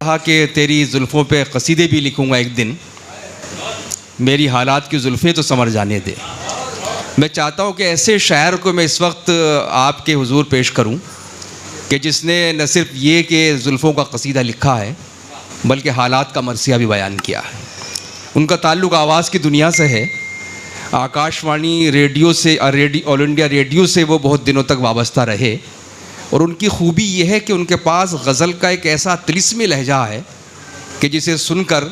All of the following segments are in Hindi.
कहा कि तेरी जुल्फ़ों पे कसीदे भी लिखूँगा एक दिन, मेरी हालात की जुल्फ़ें तो समर जाने दे। मैं चाहता हूँ कि ऐसे शायर को मैं इस वक्त आपके हुजूर पेश करूँ कि जिसने न सिर्फ ये कि जुल्फ़ों का कसीदा लिखा है बल्कि हालात का मरसिया भी बयान किया है। उनका ताल्लुक़ आवाज़ की दुनिया से है। आकाशवाणी रेडियो से ऑल इंडिया रेडियो से वो बहुत दिनों तक वाबस्ता रहे और उनकी खूबी ये है कि उनके पास गज़ल का एक ऐसा तिलिस्मी लहजा है कि जिसे सुनकर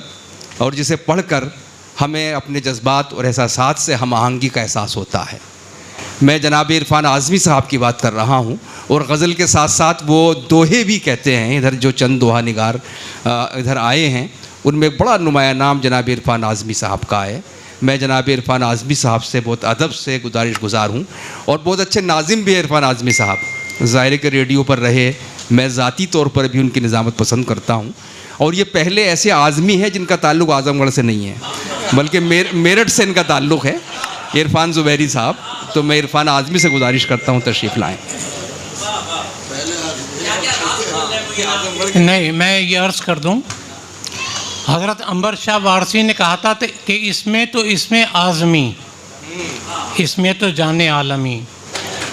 और जिसे पढ़कर हमें अपने जज्बात और एहसासात से हम आहंगी का एहसास होता है। मैं जनाब इरफान आज़मी साहब की बात कर रहा हूँ और गज़ल के साथ साथ वो दोहे भी कहते हैं। इधर जो चंद दोहा निगार इधर आए हैं उनमें एक बड़ा नुमाया नाम जनाब इरफान आज़मी साहब का है। मैं जनाब इरफान आज़मी साहब से बहुत अदब से गुजारिश गुजार हूँ और बहुत अच्छे नाज़िम भी है इरफान आज़मी साहब। ज़ाहिर के रेडियो पर रहे, मैं ज़ाती तौर पर भी उनकी निज़ामत पसंद करता हूँ और ये पहले ऐसे आज़मी हैं जिनका ताल्लुक़ आज़मगढ़ से नहीं है बल्कि मेरठ से इनका ताल्लुक़ है, इरफान ज़ुबैरी साहब। तो मैं इरफान आज़मी से गुजारिश करता हूँ तशरीफ़ लाएँ। नहीं, मैं ये अर्ज़ कर दूँ, हज़रत अंबर शाह वारसी ने कहा था कि इसमें आज़मी, इसमें तो जाने आलमी।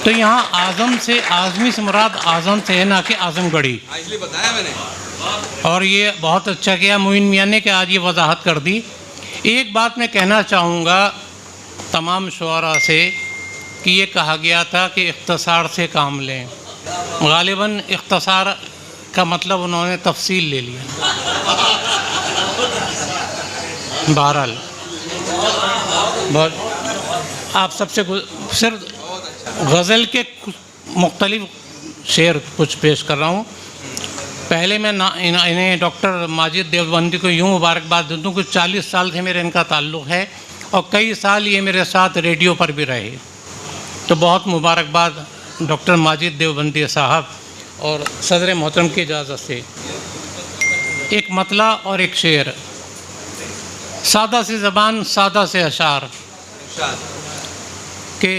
तो यहाँ आज़म से, आज़मी से मुराद आज़म से है, ना कि आज़मगढ़ी। इसलिए बताया मैंने। और ये बहुत अच्छा किया मोइन मियाँ ने कि आज ये वजाहत कर दी। एक बात मैं कहना चाहूँगा तमाम शुअरा से कि ये कहा गया था कि इख्तसार से काम लें। गालिबन इख्तसार का मतलब उन्होंने तफसील ले लिया। बहरहाल बहुत आप सबसे सिर्फ गज़ल के मुख्तलिफ शेर कुछ पेश कर रहा हूँ। पहले मैं इन्हें डॉक्टर माजिद देवबंदी को यूँ मुबारकबाद दूँ कि 40 साल से मेरे इनका ताल्लुक़ है और कई साल ये मेरे साथ रेडियो पर भी रहे। तो बहुत मुबारकबाद डॉक्टर माजिद देवबंदी साहब और सदर मोहतरम की इजाज़त से एक मतला और एक शेर। सादा से ज़बान सादा से अशार के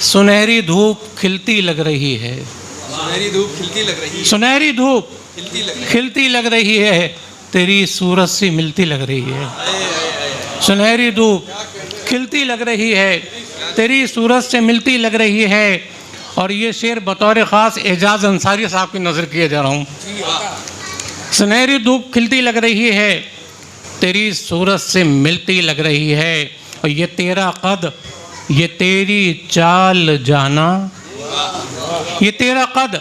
सुनहरी धूप खिलती लग रही है, सुनहरी धूप खिलती लग रही है, सुनहरी धूप खिलती लग रही है, तेरी सूरत से मिलती लग रही है। सुनहरी धूप खिलती लग रही है, तेरी सूरत से मिलती लग रही है। और ये शेर बतौर ख़ास एजाज़ अंसारी साहब की नज़र किए जा रहा हूँ। सुनहरी धूप खिलती लग रही है, तेरी सूरत से मिलती लग रही है, और ये तेरा कद, ये तेरी चाल जाना, ये तेरा कद,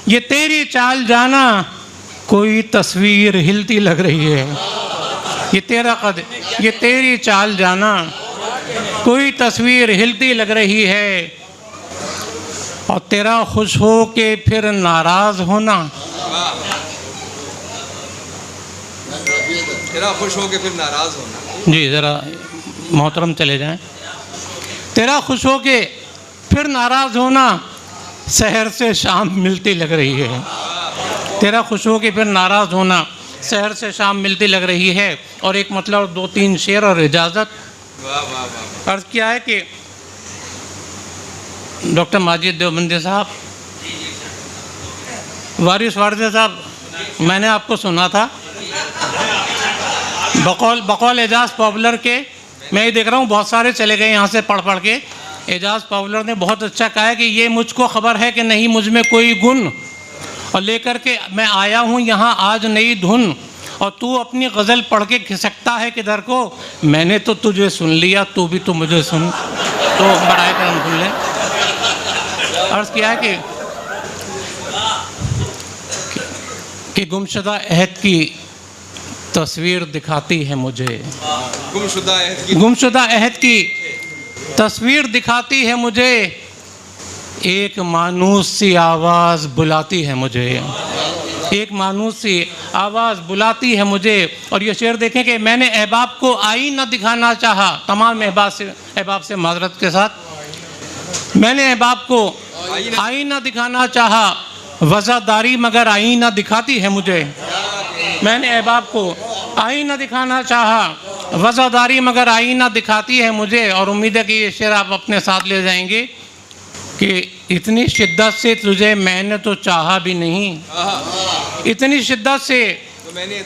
ये तेरी चाल जाना, कोई तस्वीर हिलती लग रही है। ये तेरा कद, ये तेरी चाल जाना, कोई तस्वीर हिलती लग रही है। और तेरा खुश हो के फिर नाराज़ होना, तेरा खुश हो के फिर नाराज़ होना। जी ज़रा मोहतरम चले जाएं। तेरा खुश हो के फिर नाराज़ होना, शहर से शाम मिलती लग रही है। तेरा खुश हो के फिर नाराज़ होना, शहर से शाम मिलती लग रही है। और एक मतलब 2-3 शेर और इजाज़त। अर्ज़ किया है कि डॉक्टर माजिद देवबंदी साहब, वारिस वारसी साहब, मैंने आपको सुना था बकौल एजाज़ पॉपुलर के। मैं ये देख रहा हूँ बहुत सारे चले गए यहाँ से पढ़ के। एजाज़ पॉपुलर ने बहुत अच्छा कहा है कि ये मुझको खबर है कि नहीं मुझ में कोई गुण, और लेकर के मैं आया हूँ यहाँ आज नई धुन, और तू अपनी गज़ल पढ़ के खिसकता है किधर को, मैंने तो तुझे सुन लिया, तू भी तो मुझे सुन। तो बराए करम सुन लें। अर्ज़ किया है कि गुमशुदा अहद की तस्वीर दिखाती है मुझे, गुमशुदा अहद की तस्वीर दिखाती है मुझे, एक मानूस सी आवाज़ बुलाती है मुझे, एक मानूस सी आवाज़ बुलाती है मुझे। और ये शेर देखें कि मैंने अहबाब को आईना दिखाना चाहा, तमाम अहबाब से माजरत के साथ, मैंने अहबाब को आईना दिखाना चाहा, वज़ादारी मगर आईना दिखाती है मुझे। मैंने अहबाब को आईना दिखाना चाहा, वज़ादारी मगर आईना दिखाती है मुझे। और उम्मीद है कि ये शेर आप अपने साथ ले जाएंगे कि इतनी शिद्दत से तुझे मैंने तो चाहा भी नहीं, इतनी शिद्दत से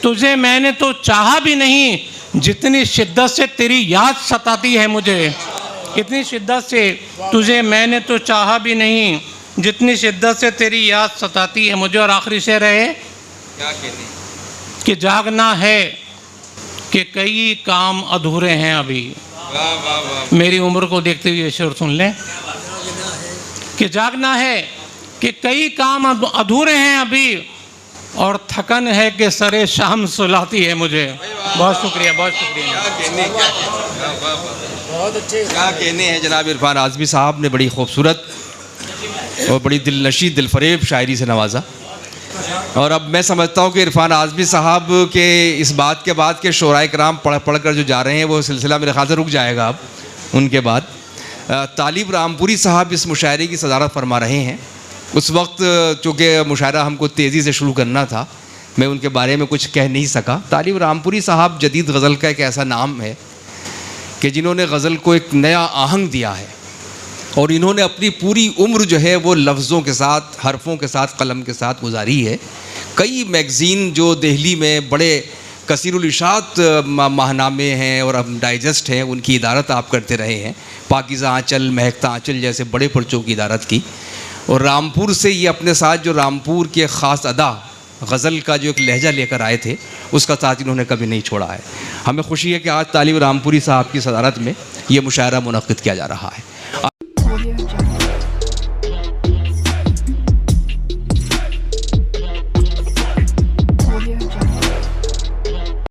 तुझे मैंने तो चाहा भी नहीं जितनी शिद्दत से तेरी याद सताती है मुझे। इतनी शिद्दत से तुझे मैंने तो चाहा भी नहीं जितनी शिद्दत से तेरी याद सताती है मुझे। और आखिरी शेर है क्या कहने कि जागना है कि कई काम अधूरे हैं अभी। वाह वाह वाह। मेरी उम्र को देखते हुए शेर सुन लें कि जागना है कि कई काम अधूरे हैं अभी और थकन है कि सरे शाम सुलाती है मुझे। बहुत शुक्रिया, बहुत शुक्रिया। बहुत अच्छे क्या कहने हैं जनाब इरफान आज़मी साहब ने बड़ी खूबसूरत और बड़ी दिलनशी दिलफरेब शायरी से नवाजा। और अब मैं समझता हूँ कि इरफान आज़मी साहब के इस बात के बाद के शोराए कराम पढ़ कर जो जा रहे हैं वो सिलसिला मेरे ख्याल से रुक जाएगा अब। उनके बाद तालिब रामपुरी साहब इस मुशायरे की सदारत फरमा रहे हैं। उस वक्त चूँकि मुशायरा हमको तेज़ी से शुरू करना था, मैं उनके बारे में कुछ कह नहीं सका। तालिब रामपुरी साहब जदीद गज़ल का एक ऐसा नाम है कि जिन्होंने गज़ल को एक नया आहंग दिया है और इन्होंने अपनी पूरी उम्र जो है वो लफ्ज़ों के साथ, हरफों के साथ, कलम के साथ गुजारी है। कई मैगज़ीन जो दिल्ली में बड़े कसीरुल इशात माहनामे हैं और अब डाइजेस्ट हैं, उनकी इदारत आप करते रहे हैं। पाकीज़ा आंचल, महकता आंचल जैसे बड़े पर्चों की इदारत की। और रामपुर से ये अपने साथ जो रामपुर के ख़ास अदा गज़ल का जो एक लहजा लेकर आए थे उसका साथ इन्होंने कभी नहीं छोड़ा है। हमें खुशी है कि आज तालिब रामपुरी साहब की सदारत में ये मुशायरा मुनक़्क़िद किया जा रहा है।